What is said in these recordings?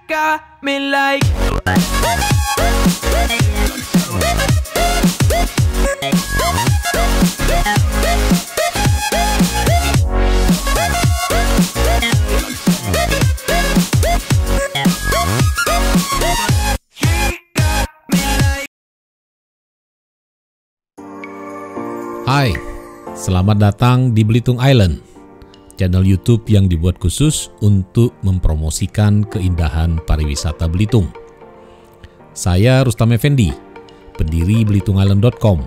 got me like. Hai, selamat datang di Belitung Island, channel YouTube yang dibuat khusus untuk mempromosikan keindahan pariwisata Belitung. Saya Rustam Effendi, pendiri BelitungIsland.com,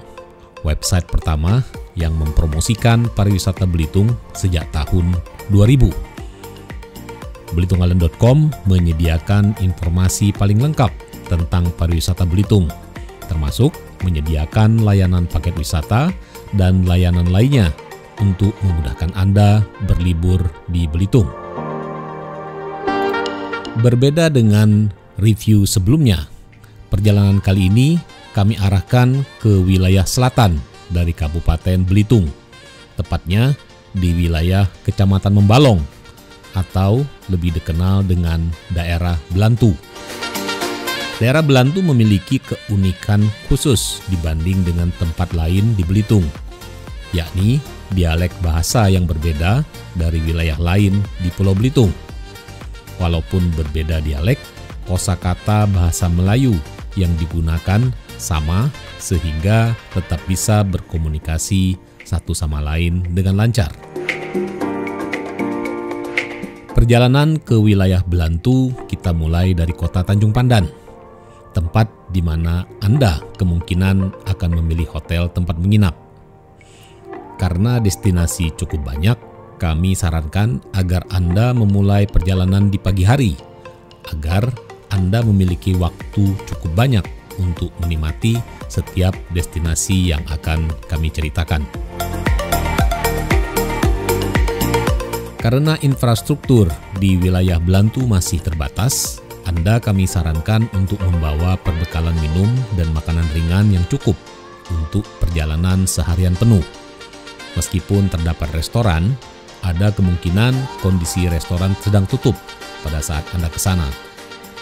website pertama yang mempromosikan pariwisata Belitung sejak tahun 2000. BelitungIsland.com menyediakan informasi paling lengkap tentang pariwisata Belitung, termasuk menyediakan layanan paket wisata dan layanan lainnya untuk memudahkan Anda berlibur di Belitung. Berbeda dengan review sebelumnya, perjalanan kali ini kami arahkan ke wilayah selatan dari Kabupaten Belitung, tepatnya di wilayah Kecamatan Membalong atau lebih dikenal dengan daerah Belantu. Daerah Belantu memiliki keunikan khusus dibanding dengan tempat lain di Belitung, yakni dialek bahasa yang berbeda dari wilayah lain di Pulau Belitung. Walaupun berbeda dialek, kosakata bahasa Melayu yang digunakan sama sehingga tetap bisa berkomunikasi satu sama lain dengan lancar. Perjalanan ke wilayah Belantu kita mulai dari kota Tanjung Pandan, tempat di mana Anda kemungkinan akan memilih hotel tempat menginap. Karena destinasi cukup banyak, kami sarankan agar Anda memulai perjalanan di pagi hari, agar Anda memiliki waktu cukup banyak untuk menikmati setiap destinasi yang akan kami ceritakan. Karena infrastruktur di wilayah Belantu masih terbatas, kami sarankan untuk membawa perbekalan minum dan makanan ringan yang cukup untuk perjalanan seharian penuh. Meskipun terdapat restoran, ada kemungkinan kondisi restoran sedang tutup pada saat Anda ke sana.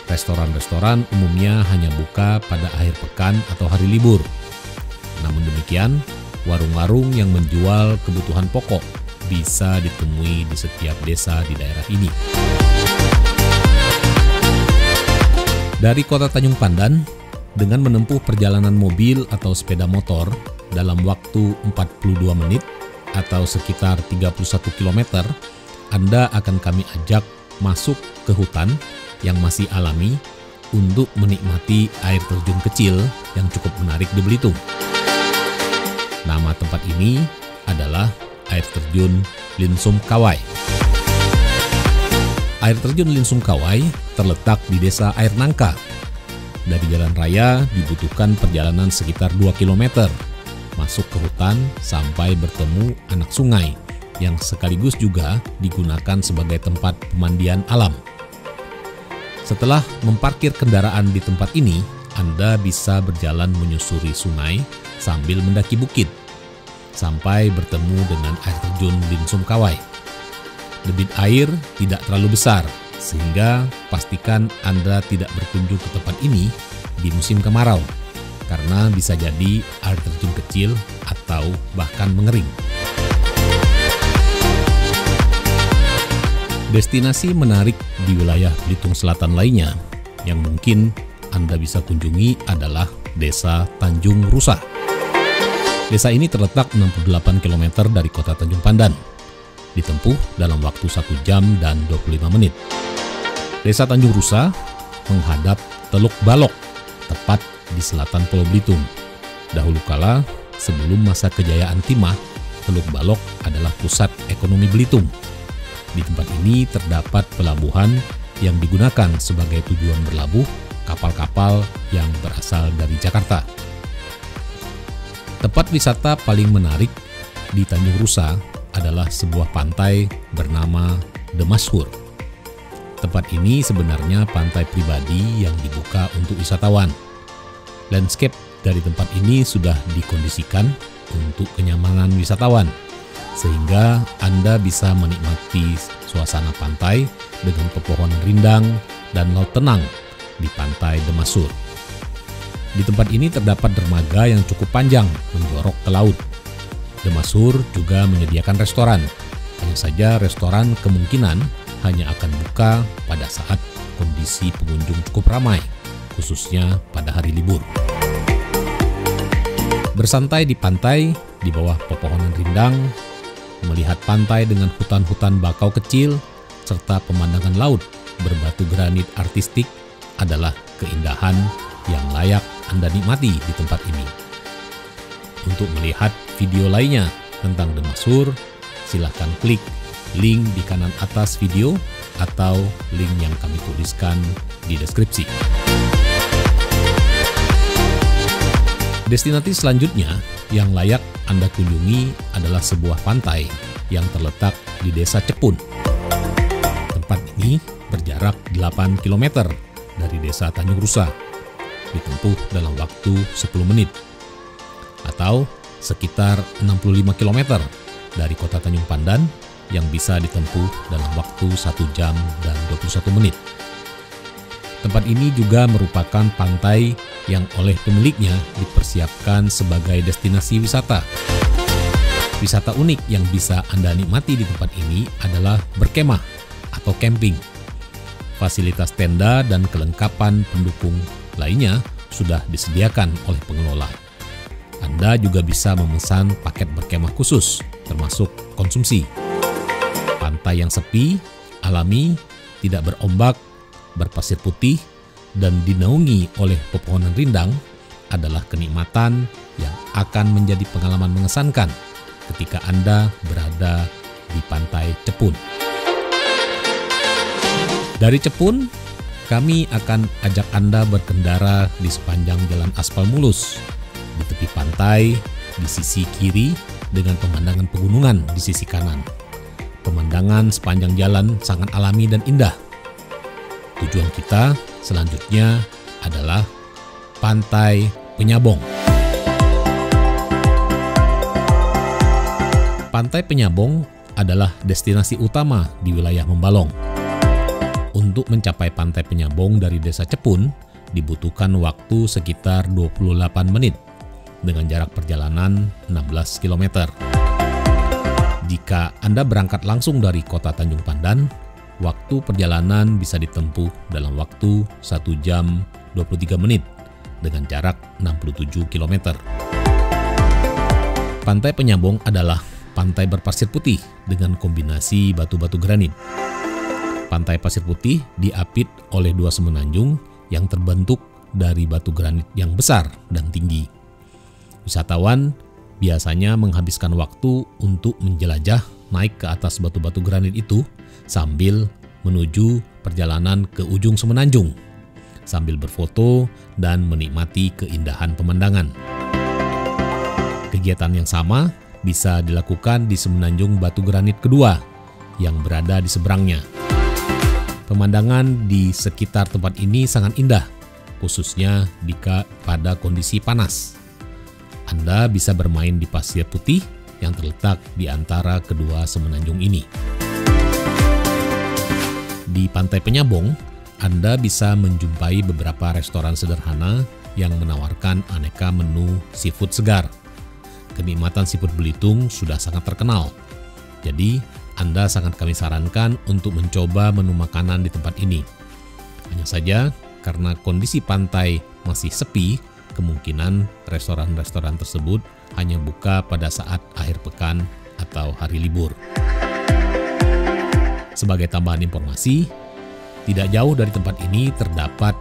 Restoran-restoran umumnya hanya buka pada akhir pekan atau hari libur. Namun demikian, warung-warung yang menjual kebutuhan pokok bisa ditemui di setiap desa di daerah ini. Dari kota Tanjung Pandan, dengan menempuh perjalanan mobil atau sepeda motor dalam waktu 42 menit atau sekitar 31 km, Anda akan kami ajak masuk ke hutan yang masih alami untuk menikmati air terjun kecil yang cukup menarik di Belitung. Nama tempat ini adalah air terjun Linsum Kawai. Air terjun Linsum Kawai terletak di desa Air Nangka. Dari jalan raya dibutuhkan perjalanan sekitar 2 km, masuk ke hutan sampai bertemu anak sungai yang sekaligus juga digunakan sebagai tempat pemandian alam. Setelah memparkir kendaraan di tempat ini, Anda bisa berjalan menyusuri sungai sambil mendaki bukit, sampai bertemu dengan air terjun Linsum Kawai. Debit air tidak terlalu besar, sehingga pastikan Anda tidak berkunjung ke tempat ini di musim kemarau, karena bisa jadi air terjun kecil atau bahkan mengering. Destinasi menarik di wilayah Belitung Selatan lainnya yang mungkin Anda bisa kunjungi adalah Desa Tanjung Rusa. Desa ini terletak 68 km dari kota Tanjung Pandan, ditempuh dalam waktu 1 jam dan 25 menit. Desa Tanjung Rusa menghadap Teluk Balok, tepat di selatan Pulau Belitung. Dahulu kala, sebelum masa kejayaan timah, Teluk Balok adalah pusat ekonomi Belitung. Di tempat ini terdapat pelabuhan yang digunakan sebagai tujuan berlabuh kapal-kapal yang berasal dari Jakarta. Tempat wisata paling menarik di Tanjung Rusa adalah sebuah pantai bernama The Mashhur. Tempat ini sebenarnya pantai pribadi yang dibuka untuk wisatawan. Landscape dari tempat ini sudah dikondisikan untuk kenyamanan wisatawan, sehingga Anda bisa menikmati suasana pantai dengan pepohonan rindang dan laut tenang di pantai Demasur. Di tempat ini terdapat dermaga yang cukup panjang menjorok ke laut. Demasur juga menyediakan restoran. Hanya saja restoran kemungkinan hanya akan buka pada saat kondisi pengunjung cukup ramai, khususnya pada hari libur. Bersantai di pantai di bawah pepohonan rindang, melihat pantai dengan hutan-hutan bakau kecil, serta pemandangan laut berbatu granit artistik adalah keindahan yang layak Anda nikmati di tempat ini. Untuk melihat video lainnya tentang Demasur, silahkan klik link di kanan atas video atau link yang kami tuliskan di deskripsi. Destinasi selanjutnya yang layak Anda kunjungi adalah sebuah pantai yang terletak di Desa Cepun. Tempat ini berjarak 8 km dari Desa Tanjung Rusa, ditempuh dalam waktu 10 menit, atau sekitar 65 km dari kota Tanjung Pandan yang bisa ditempuh dalam waktu 1 jam dan 21 menit. Tempat ini juga merupakan pantai yang oleh pemiliknya dipersiapkan sebagai destinasi wisata. Wisata unik yang bisa Anda nikmati di tempat ini adalah berkemah atau camping. Fasilitas tenda dan kelengkapan pendukung lainnya sudah disediakan oleh pengelola. Anda juga bisa memesan paket berkemah khusus, termasuk konsumsi. Pantai yang sepi, alami, tidak berombak, berpasir putih, dan dinaungi oleh pepohonan rindang adalah kenikmatan yang akan menjadi pengalaman mengesankan ketika Anda berada di Pantai Cepun. Dari Cepun, kami akan ajak Anda berkendara di sepanjang jalan aspal mulus, di tepi pantai, di sisi kiri dengan pemandangan pegunungan di sisi kanan. Pemandangan sepanjang jalan sangat alami dan indah. Tujuan kita selanjutnya adalah Pantai Penyabong. Pantai Penyabong adalah destinasi utama di wilayah Membalong. Untuk mencapai Pantai Penyabong dari Desa Cepun dibutuhkan waktu sekitar 28 menit dengan jarak perjalanan 16 km. Jika Anda berangkat langsung dari kota Tanjung Pandan, waktu perjalanan bisa ditempuh dalam waktu 1 jam 23 menit dengan jarak 67 km. Pantai Penyabong adalah pantai berpasir putih dengan kombinasi batu-batu granit. Pantai pasir putih diapit oleh 2 semenanjung yang terbentuk dari batu granit yang besar dan tinggi. Wisatawan biasanya menghabiskan waktu untuk menjelajah naik ke atas batu-batu granit itu sambil menuju perjalanan ke ujung semenanjung, sambil berfoto dan menikmati keindahan pemandangan. Kegiatan yang sama bisa dilakukan di semenanjung batu granit kedua yang berada di seberangnya. Pemandangan di sekitar tempat ini sangat indah, khususnya jika pada kondisi panas. Anda bisa bermain di pasir putih yang terletak di antara kedua semenanjung ini. Di Pantai Penyabong, Anda bisa menjumpai beberapa restoran sederhana yang menawarkan aneka menu seafood segar. Kenikmatan seafood Belitung sudah sangat terkenal. Jadi, Anda sangat kami sarankan untuk mencoba menu makanan di tempat ini. Hanya saja, karena kondisi pantai masih sepi, kemungkinan restoran-restoran tersebut hanya buka pada saat akhir pekan atau hari libur. Sebagai tambahan informasi, tidak jauh dari tempat ini terdapat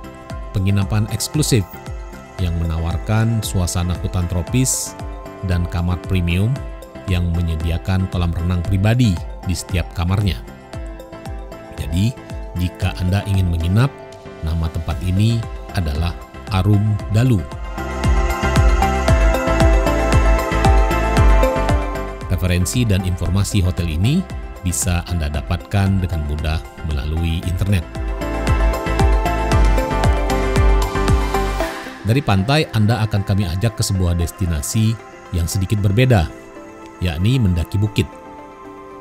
penginapan eksklusif yang menawarkan suasana hutan tropis dan kamar premium yang menyediakan kolam renang pribadi di setiap kamarnya. Jadi, jika Anda ingin menginap, nama tempat ini adalah Arum Dalu. Referensi dan informasi hotel ini bisa Anda dapatkan dengan mudah melalui internet. Dari pantai, Anda akan kami ajak ke sebuah destinasi yang sedikit berbeda, yakni mendaki bukit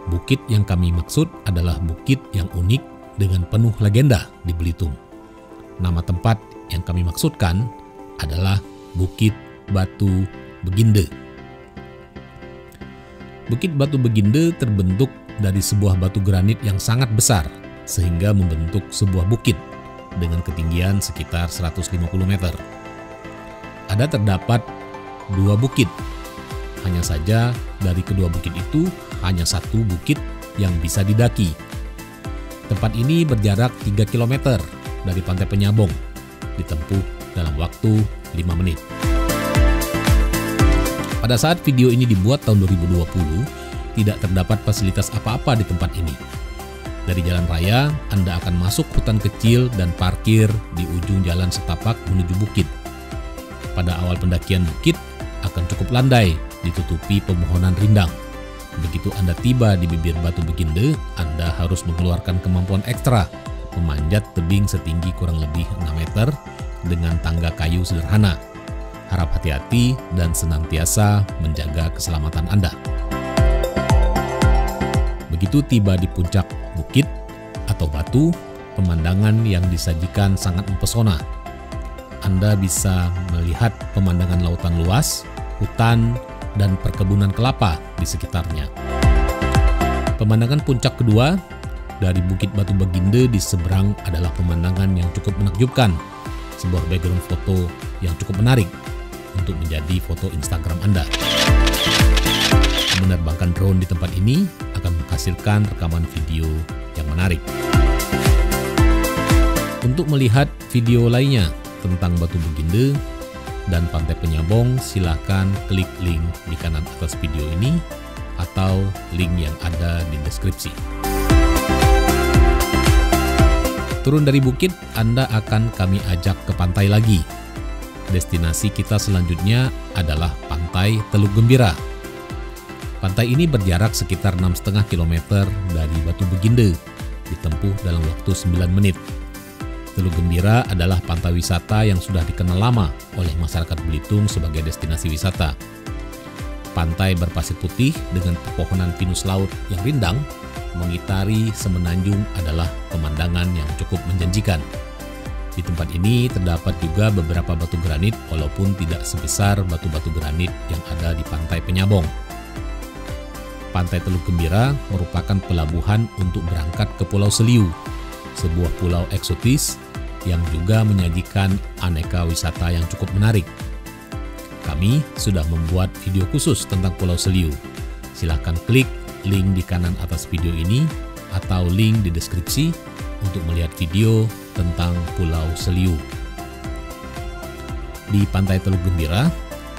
Bukit yang kami maksud adalah bukit yang unik dengan penuh legenda di Belitung. Nama tempat yang kami maksudkan adalah Bukit Batu Beginde. Bukit Batu Beginde terbentuk dari sebuah batu granit yang sangat besar sehingga membentuk sebuah bukit dengan ketinggian sekitar 150 meter. Ada terdapat 2 bukit. Hanya saja dari kedua bukit itu hanya satu bukit yang bisa didaki. Tempat ini berjarak 3 km dari Pantai Penyabong, ditempuh dalam waktu 5 menit. Pada saat video ini dibuat tahun 2020, tidak terdapat fasilitas apa-apa di tempat ini. Dari jalan raya, Anda akan masuk hutan kecil dan parkir di ujung jalan setapak menuju bukit. Pada awal pendakian bukit akan cukup landai, ditutupi pepohonan rindang. Begitu Anda tiba di bibir Batu Beginde, Anda harus mengeluarkan kemampuan ekstra, memanjat tebing setinggi kurang lebih 6 meter dengan tangga kayu sederhana. Harap hati-hati dan senantiasa menjaga keselamatan Anda. Begitu tiba di puncak bukit atau batu, pemandangan yang disajikan sangat mempesona. Anda bisa melihat pemandangan lautan luas, hutan, dan perkebunan kelapa di sekitarnya. Pemandangan puncak kedua dari Bukit Batu Beginde di seberang adalah pemandangan yang cukup menakjubkan, sebuah background foto yang cukup menarik untuk menjadi foto Instagram Anda. Menerbangkan drone di tempat ini akan menghasilkan rekaman video yang menarik. Untuk melihat video lainnya tentang Batu Beginde dan Pantai Penyabong, silakan klik link di kanan atas video ini atau link yang ada di deskripsi. Turun dari bukit, Anda akan kami ajak ke pantai lagi. Destinasi kita selanjutnya adalah Pantai Teluk Gembira. Pantai ini berjarak sekitar 6,5 km dari Batu Beginde, ditempuh dalam waktu 9 menit. Teluk Gembira adalah pantai wisata yang sudah dikenal lama oleh masyarakat Belitung sebagai destinasi wisata. Pantai berpasir putih dengan pepohonan pinus laut yang rindang mengitari semenanjung adalah pemandangan yang cukup menjanjikan. Di tempat ini terdapat juga beberapa batu granit walaupun tidak sebesar batu-batu granit yang ada di Pantai Penyabong. Pantai Teluk Gembira merupakan pelabuhan untuk berangkat ke Pulau Seliu, sebuah pulau eksotis yang juga menyajikan aneka wisata yang cukup menarik. Kami sudah membuat video khusus tentang Pulau Seliu. Silahkan klik link di kanan atas video ini atau link di deskripsi untuk melihat video tentang Pulau Seliu. Di Pantai Teluk Gembira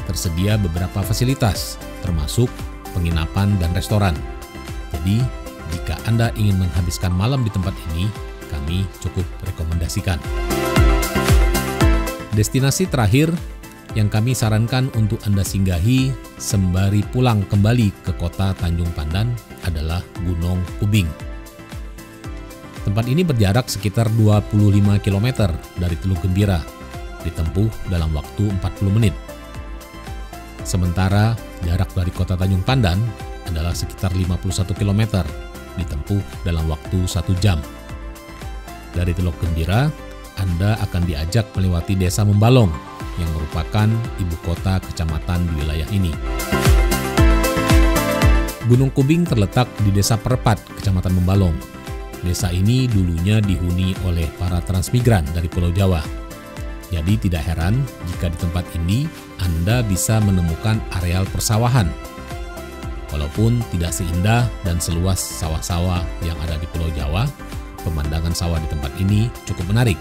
tersedia beberapa fasilitas, termasuk penginapan dan restoran. Jadi, jika Anda ingin menghabiskan malam di tempat ini, kami cukup rekomendasikan. Destinasi terakhir yang kami sarankan untuk Anda singgahi sembari pulang kembali ke kota Tanjung Pandan adalah Gunung Kubing. Tempat ini berjarak sekitar 25 km dari Teluk Gembira, ditempuh dalam waktu 40 menit. Sementara jarak dari kota Tanjung Pandan adalah sekitar 51 km, ditempuh dalam waktu 1 jam. Dari Teluk Gembira, Anda akan diajak melewati Desa Membalong yang merupakan ibu kota kecamatan di wilayah ini. Gunung Kubing terletak di Desa Perpat, Kecamatan Membalong. Desa ini dulunya dihuni oleh para transmigran dari Pulau Jawa. Jadi tidak heran jika di tempat ini Anda bisa menemukan areal persawahan. Walaupun tidak seindah dan seluas sawah-sawah yang ada di Pulau Jawa, pemandangan sawah di tempat ini cukup menarik.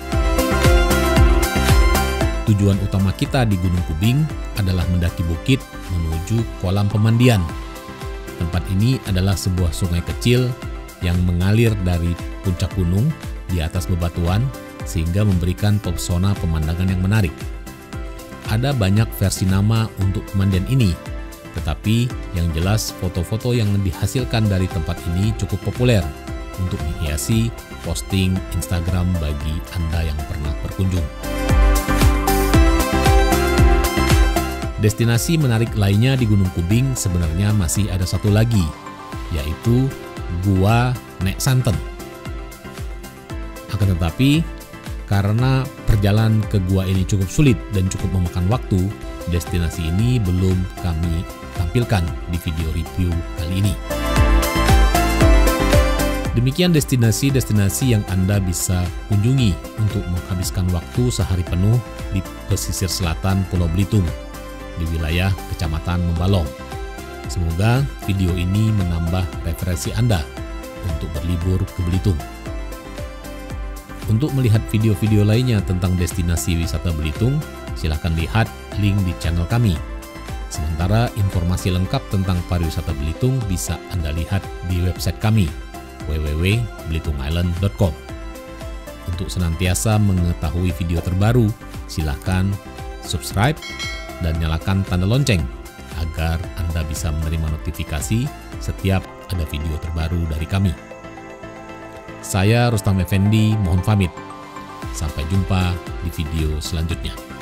Tujuan utama kita di Gunung Kubing adalah mendaki bukit menuju kolam pemandian. Tempat ini adalah sebuah sungai kecil yang mengalir dari puncak gunung di atas bebatuan sehingga memberikan pesona pemandangan yang menarik. Ada banyak versi nama untuk pemandian ini, tetapi yang jelas foto-foto yang dihasilkan dari tempat ini cukup populer untuk menghiasi posting Instagram bagi Anda yang pernah berkunjung. Destinasi menarik lainnya di Gunung Kubing sebenarnya masih ada satu lagi, yaitu Gua Nek Santen. Akan tetapi, karena perjalanan ke gua ini cukup sulit dan cukup memakan waktu, destinasi ini belum kami tampilkan di video review kali ini. Demikian destinasi-destinasi yang Anda bisa kunjungi untuk menghabiskan waktu sehari penuh di pesisir selatan Pulau Belitung, di wilayah Kecamatan Membalong. Semoga video ini menambah referensi Anda untuk berlibur ke Belitung. Untuk melihat video-video lainnya tentang destinasi wisata Belitung, silakan lihat link di channel kami. Sementara informasi lengkap tentang pariwisata Belitung bisa Anda lihat di website kami, www.belitungisland.com. Untuk senantiasa mengetahui video terbaru, silakan subscribe dan nyalakan tanda lonceng agar Anda bisa menerima notifikasi setiap ada video terbaru dari kami. Saya Rustam Effendi, mohon pamit. Sampai jumpa di video selanjutnya.